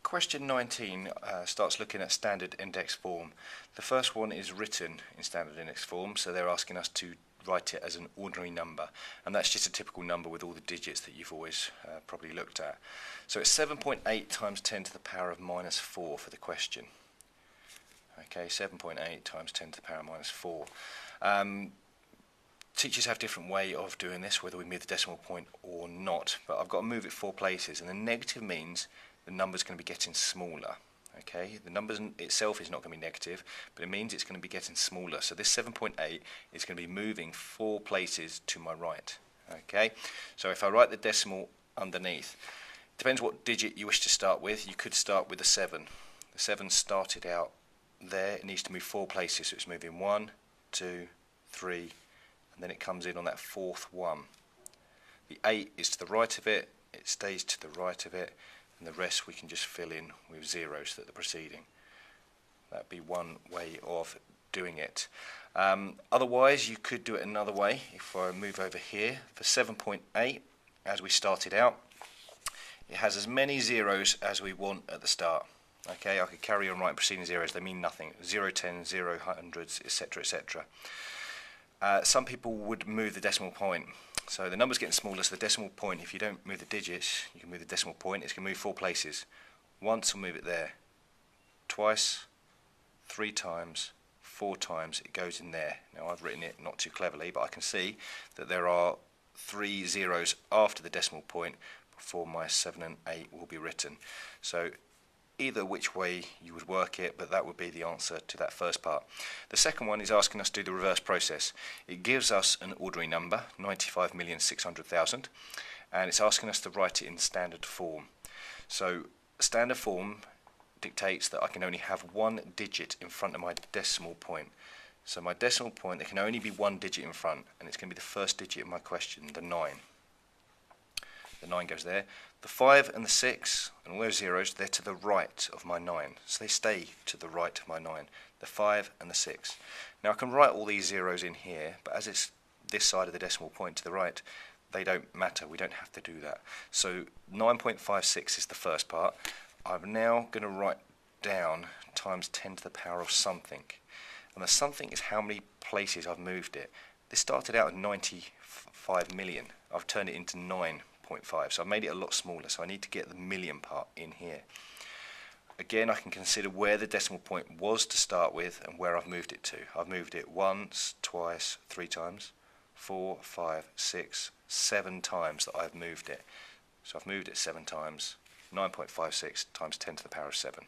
Question 19 starts looking at standard index form. The first one is written in standard index form, so they're asking us to write it as an ordinary number, and that's just a typical number with all the digits that you've always probably looked at. So it's 7.8 times 10 to the power of minus 4 for the question. Okay, 7.8 times 10 to the power of minus 4. Teachers have a different way of doing this, whether we move the decimal point or not, but I've got to move it 4 places, and the negative means the number's going to be getting smaller. Okay, the number itself is not going to be negative, but it means it's going to be getting smaller. So this 7.8 is going to be moving 4 places to my right. Okay, so if I write the decimal underneath, depends what digit you wish to start with. You could start with a 7. The 7 started out there. It needs to move 4 places, so it's moving 1, 2, 3, and then it comes in on that 4th one. The 8 is to the right of it. It stays to the right of it. And the rest we can just fill in with zeros that are preceding. That'd be one way of doing it. Otherwise, you could do it another way. If I move over here, for 7.8, as we started out, it has as many zeros as we want at the start. Okay, I could carry on writing preceding zeros, they mean nothing. 0, 10, 0, hundreds, etc., etc. Some people would move the decimal point. So the number's getting smaller, so the decimal point, if you don't move the digits, you can move the decimal point. It's going to move 4 places. Once, we'll move it there. Twice, 3 times, 4 times, it goes in there. Now I've written it not too cleverly, but I can see that there are 3 zeros after the decimal point before my 7 and 8 will be written. So either which way you would work it, but that would be the answer to that first part. The second one is asking us to do the reverse process. It gives us an ordinary number, 95,600,000, and it's asking us to write it in standard form. So standard form dictates that I can only have 1 digit in front of my decimal point. So my decimal point, there can only be 1 digit in front, and it's going to be the first digit of my question, the 9. The 9 goes there. The 5 and the 6, and all those zeros, they're to the right of my 9. So they stay to the right of my 9. The 5 and the 6. Now I can write all these zeros in here, but as it's this side of the decimal point to the right, they don't matter. We don't have to do that. So 9.56 is the first part. I'm now going to write down times 10 to the power of something. And the something is how many places I've moved it. This started out at 95 million. I've turned it into 9.5, so I've made it a lot smaller, so I need to get the million part in here. Again, I can consider where the decimal point was to start with and where I've moved it to. I've moved it once, twice, 3 times, 4, 5, 6, 7 times that I've moved it. So I've moved it 7 times, 9.56 times 10 to the power of 7.